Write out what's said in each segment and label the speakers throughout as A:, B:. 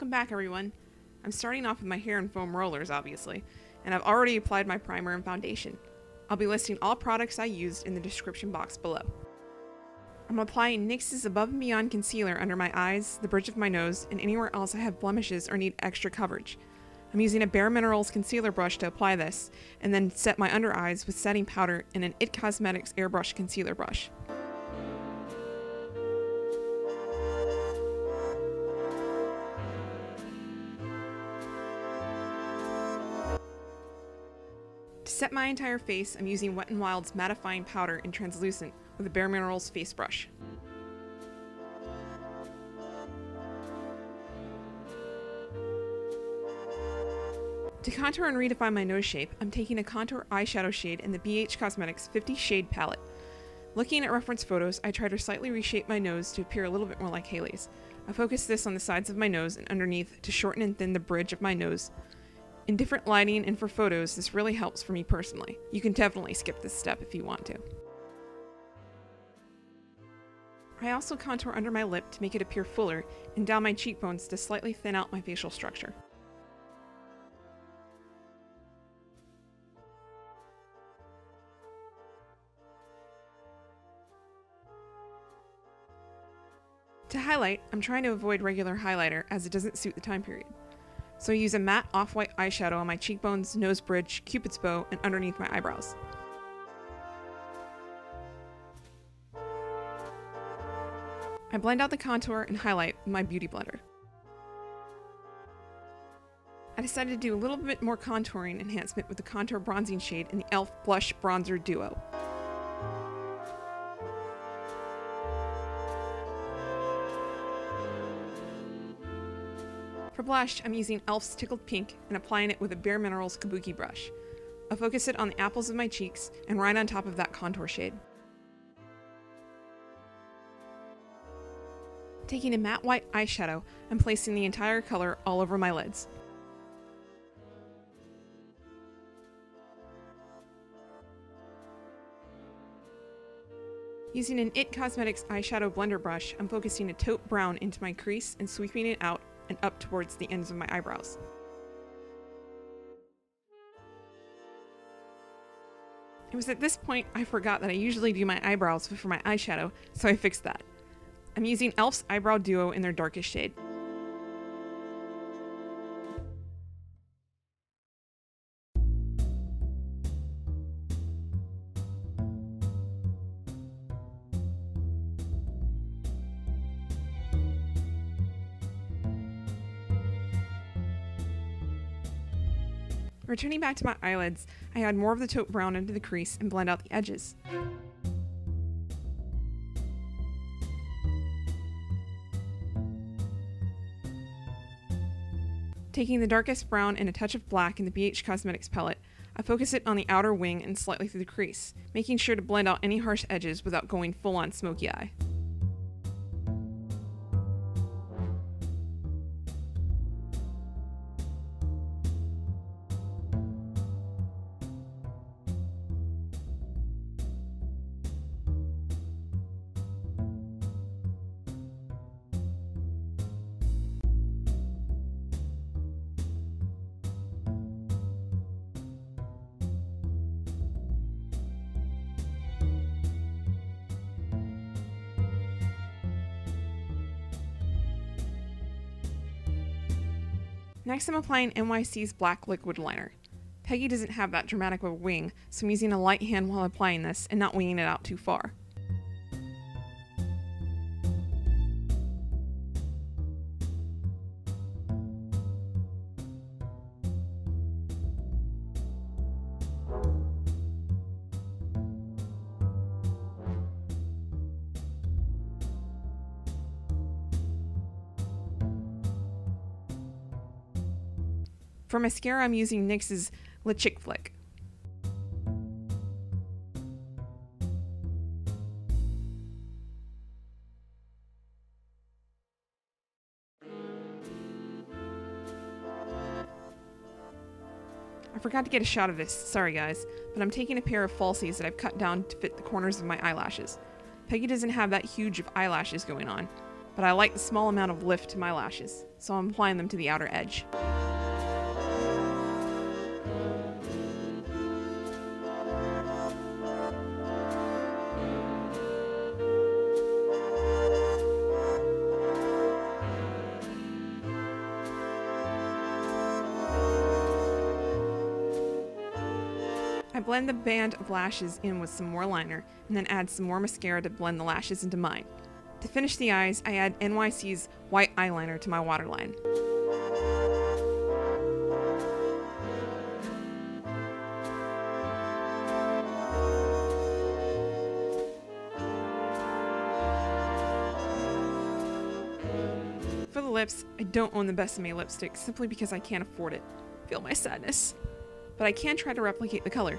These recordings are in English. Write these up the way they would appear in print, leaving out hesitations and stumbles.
A: Welcome back, everyone. I'm starting off with my hair and foam rollers, obviously, and I've already applied my primer and foundation. I'll be listing all products I used in the description box below. I'm applying NYX's Above and Beyond Concealer under my eyes, the bridge of my nose, and anywhere else I have blemishes or need extra coverage. I'm using a Bare Minerals concealer brush to apply this, and then set my under eyes with setting powder in an IT Cosmetics Airbrush concealer brush. To set my entire face, I'm using Wet n Wild's Mattifying powder in translucent with a Bare Minerals face brush. To contour and redefine my nose shape, I'm taking a contour eyeshadow shade in the BH Cosmetics 50 Shade Palette. Looking at reference photos, I try to slightly reshape my nose to appear a little bit more like Hailey's. I focus this on the sides of my nose and underneath to shorten and thin the bridge of my nose. In different lighting and for photos, this really helps for me personally. You can definitely skip this step if you want to. I also contour under my lip to make it appear fuller and down my cheekbones to slightly thin out my facial structure. To highlight, I'm trying to avoid regular highlighter as it doesn't suit the time period. So I use a matte off-white eyeshadow on my cheekbones, nose bridge, cupid's bow, and underneath my eyebrows. I blend out the contour and highlight with my beauty blender. I decided to do a little bit more contouring enhancement with the contour bronzing shade in the e.l.f. Blush Bronzer Duo. For blush, I'm using e.l.f.'s Tickled Pink and applying it with a Bare Minerals Kabuki brush. I'll focus it on the apples of my cheeks and right on top of that contour shade. Taking a matte white eyeshadow, I'm placing the entire color all over my lids. Using an IT Cosmetics eyeshadow blender brush, I'm focusing a taupe brown into my crease and sweeping it out and up towards the ends of my eyebrows. It was at this point I forgot that I usually do my eyebrows before my eyeshadow, so I fixed that. I'm using e.l.f.'s Eyebrow Duo in their darkest shade. Returning back to my eyelids, I add more of the taupe brown into the crease and blend out the edges. Taking the darkest brown and a touch of black in the BH Cosmetics palette, I focus it on the outer wing and slightly through the crease, making sure to blend out any harsh edges without going full-on smoky eye. Next, I'm applying NYX's Black Liquid Liner. Peggy doesn't have that dramatic of a wing, so I'm using a light hand while applying this and not winging it out too far. For mascara, I'm using NYX's Le Chick Flick. I forgot to get a shot of this, sorry guys, but I'm taking a pair of falsies that I've cut down to fit the corners of my eyelashes. Peggy doesn't have that huge of eyelashes going on. but I like the small amount of lift to my lashes, so I'm applying them to the outer edge. I blend the band of lashes in with some more liner, and then add some more mascara to blend the lashes into mine. To finish the eyes, I add NYC's white eyeliner to my waterline. For the lips, I don't own the Besame lipstick simply because I can't afford it. Feel my sadness. But I can try to replicate the color.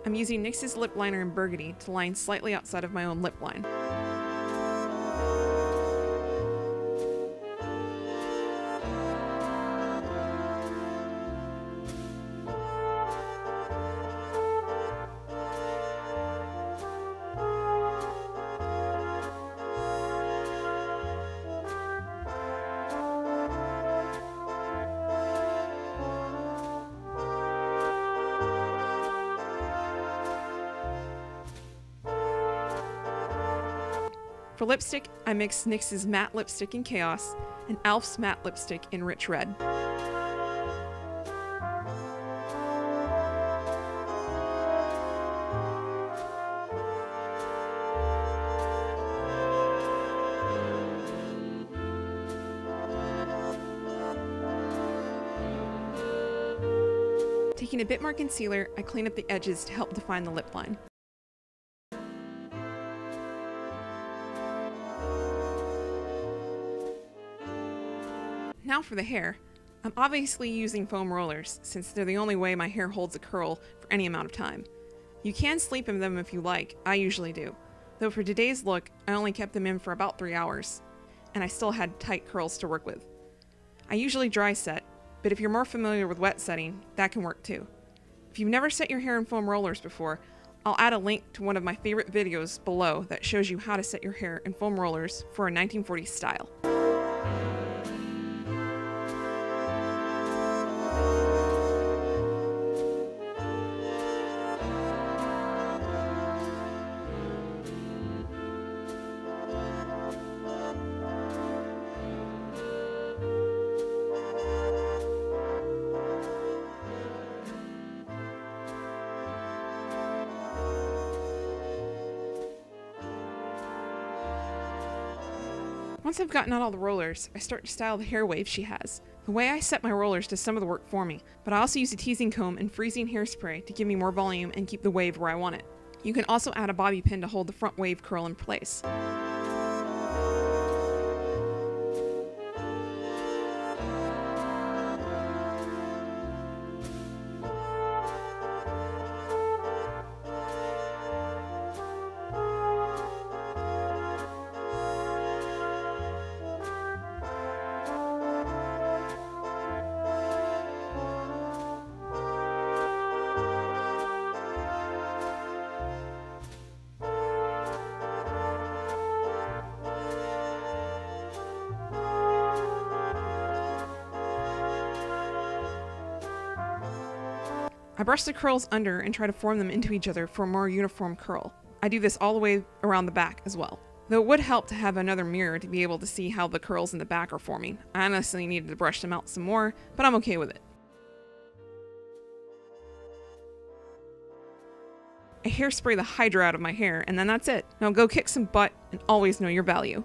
A: I'm using NYX's Lip Liner in Burgundy to line slightly outside of my own lip line. For lipstick, I mix NYX's Matte Lipstick in Chaos and e.l.f.'s Matte Lipstick in Rich Red. Taking a bit more concealer, I clean up the edges to help define the lip line. Now for the hair. I'm obviously using foam rollers, since they're the only way my hair holds a curl for any amount of time. You can sleep in them if you like, I usually do. Though for today's look, I only kept them in for about 3 hours, and I still had tight curls to work with. I usually dry set, but if you're more familiar with wet setting, that can work too. If you've never set your hair in foam rollers before, I'll add a link to one of my favorite videos below that shows you how to set your hair in foam rollers for a 1940s style. Once I've gotten out all the rollers, I start to style the hair waves she has. The way I set my rollers does some of the work for me, but I also use a teasing comb and freezing hairspray to give me more volume and keep the wave where I want it. You can also add a bobby pin to hold the front wave curl in place. I brush the curls under and try to form them into each other for a more uniform curl. I do this all the way around the back as well. Though it would help to have another mirror to be able to see how the curls in the back are forming. I honestly needed to brush them out some more, but I'm okay with it. I hairspray the hydra out of my hair, and then that's it. Now go kick some butt and always know your value.